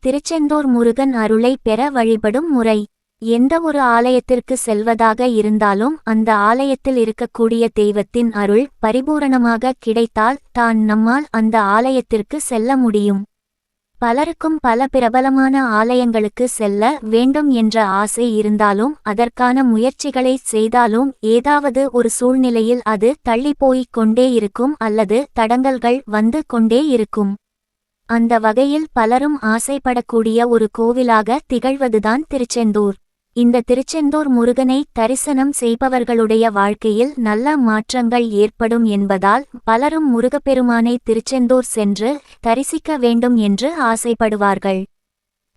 திருச்செந்தூர் முருகன் அருளை பெற வழிபடும் முறை. எந்த ஒரு ஆலயத்திற்கு செல்வதாக இருந்தாலும் அந்த ஆலயத்தில் இருக்கக்கூடிய தெய்வத்தின் அருள் பரிபூரணமாக கிடைத்தால் தான் நம்மால் அந்த ஆலயத்திற்கு செல்ல முடியும். பலருக்கும் பல பிரபலமான ஆலயங்களுக்கு செல்ல வேண்டும் என்ற ஆசை இருந்தாலும் அதற்கான முயற்சிகளை செய்தாலும் ஏதாவது ஒரு சூழ்நிலையில் அது தள்ளிப்போய்க் கொண்டே இருக்கும் அல்லது தடங்கல்கள் வந்து கொண்டே இருக்கும். அந்த வகையில் பலரும் ஆசைப்படக்கூடிய ஒரு கோவிலாக திகழ்வதுதான் திருச்செந்தூர். இந்த திருச்செந்தூர் முருகனை தரிசனம் செய்பவர்களுடைய வாழ்க்கையில் நல்ல மாற்றங்கள் ஏற்படும் என்பதால் பலரும் முருகப்பெருமானை திருச்செந்தூர் சென்று தரிசிக்க வேண்டும் என்று ஆசைப்படுவார்கள்.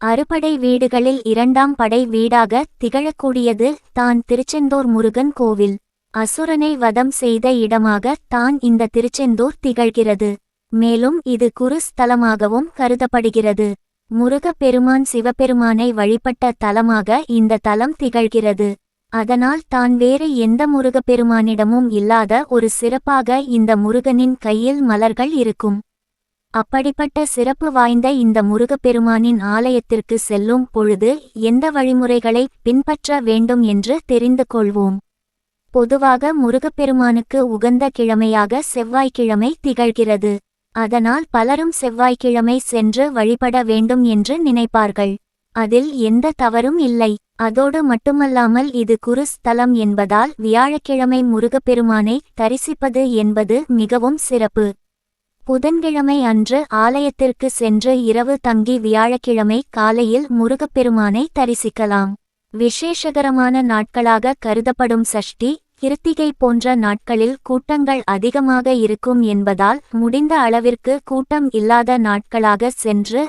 அறுபடை வீடுகளில் இரண்டாம் படை வீடாக திகழக்கூடியது தான் திருச்செந்தூர் முருகன் கோவில். அசுரனை வதம் செய்த இடமாக தான் இந்த திருச்செந்தூர் திகழ்கிறது. மேலும் இது குரு ஸ்தலமாகவும் கருதப்படுகிறது. முருகப்பெருமான் சிவபெருமானை வழிபட்ட தலமாக இந்த தலம் திகழ்கிறது. அதனால் தான் வேறு எந்த முருகப்பெருமானிடமும் இல்லாத ஒரு சிறப்பாக இந்த முருகனின் கையில் மலர்கள் இருக்கும். அப்படிப்பட்ட சிறப்பு வாய்ந்த இந்த முருகப்பெருமானின் ஆலயத்திற்கு செல்லும் பொழுது எந்த வழிமுறைகளை பின்பற்ற வேண்டும் என்று தெரிந்து கொள்வோம். பொதுவாக முருகப்பெருமானுக்கு உகந்த கிழமையாக செவ்வாய்க்கிழமை திகழ்கிறது. அதனால் பலரும் செவ்வாய்க்கிழமை சென்று வழிபட வேண்டும் என்று நினைப்பார்கள். அதில் எந்த தவறும் இல்லை. அதோடு மட்டுமல்லாமல் இது குரு ஸ்தலம் என்பதால் வியாழக்கிழமை முருகப்பெருமானை தரிசிப்பது என்பது மிகவும் சிறப்பு. புதன்கிழமை அன்று ஆலயத்திற்கு சென்று இரவு தங்கி வியாழக்கிழமை காலையில் முருகப்பெருமானை தரிசிக்கலாம். விசேஷகரமான நாட்களாக கருதப்படும் சஷ்டி, கிருத்திகை போன்ற நாட்களில் கூட்டங்கள் அதிகமாக இருக்கும் என்பதால் முடிந்த அளவிற்கு கூட்டம் இல்லாத நாட்களாக சென்று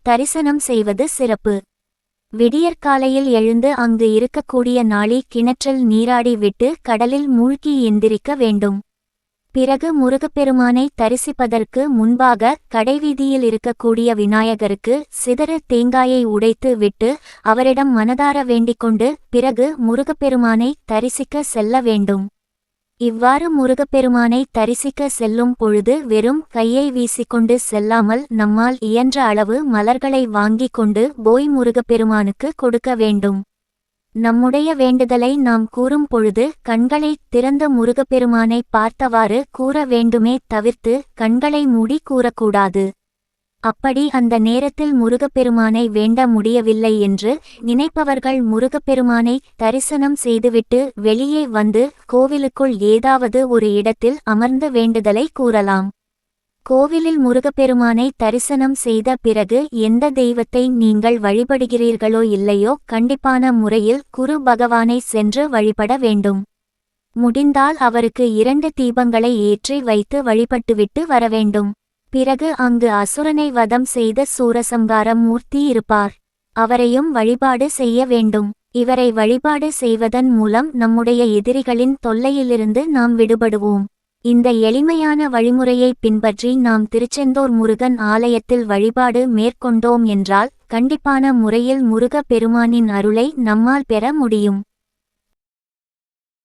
தரிசனம் செய்வது சிறப்பு. விடியற்காலையில் எழுந்து அங்கு இருக்கக்கூடிய நாளி கிணற்றில் நீராடி விட்டு கடலில் மூழ்கி எந்திரிக்க வேண்டும். பிறகு முருகப்பெருமானை தரிசிப்பதற்கு முன்பாக கடைவீதியில் இருக்கக்கூடிய விநாயகருக்கு சிதறு தேங்காயை உடைத்து விட்டு அவரிடம் மனதார வேண்டிக்கொண்டு பிறகு முருகப்பெருமானை தரிசிக்க செல்ல வேண்டும். இவ்வாறு முருகப்பெருமானை தரிசிக்க செல்லும் பொழுது வெறும் கையை வீசிக்கொண்டு செல்லாமல் நம்மால் இயன்ற அளவு மலர்களை வாங்கிக் கொண்டு போய் முருகப்பெருமானுக்கு கொடுக்க வேண்டும். நம்முடைய வேண்டுதலை நாம் கூறும் பொழுது கண்களை திறந்த முருகப்பெருமானை பார்த்தவாறு கூற வேண்டுமே தவிர்த்து கண்களை மூடி கூறக்கூடாது. அப்படி அந்த நேரத்தில் முருகப்பெருமானை வேண்ட முடியவில்லை என்று நினைப்பவர்கள் முருகப்பெருமானை தரிசனம் செய்துவிட்டு வெளியே வந்து கோவிலுக்குள் ஏதாவது ஒரு இடத்தில் அமர்ந்து வேண்டுதலை கூறலாம். கோவிலில் முருகப்பெருமானை தரிசனம் செய்த பிறகு எந்த தெய்வத்தை நீங்கள் வழிபடுகிறீர்களோ இல்லையோ கண்டிப்பான முறையில் குரு பகவானை சென்று வழிபட வேண்டும். முடிந்தால் அவருக்கு 2 தீபங்களை ஏற்றி வைத்து வழிபட்டுவிட்டு வரவேண்டும். பிறகு அங்கு அசுரனை வதம் செய்த சூரசம்ஹார மூர்த்தி இருப்பார். அவரையும் வழிபாடு செய்ய வேண்டும். இவரை வழிபாடு செய்வதன் மூலம் நம்முடைய எதிரிகளின் தொல்லையிலிருந்து நாம் விடுபடுவோம். இந்த எளிமையான வழிமுறையை பின்பற்றி நாம் திருச்செந்தூர் முருகன் ஆலயத்தில் வழிபாடு மேற்கொண்டோம் என்றால் கண்டிப்பான முறையில் முருக பெருமானின் அருளை நம்மால் பெற முடியும்.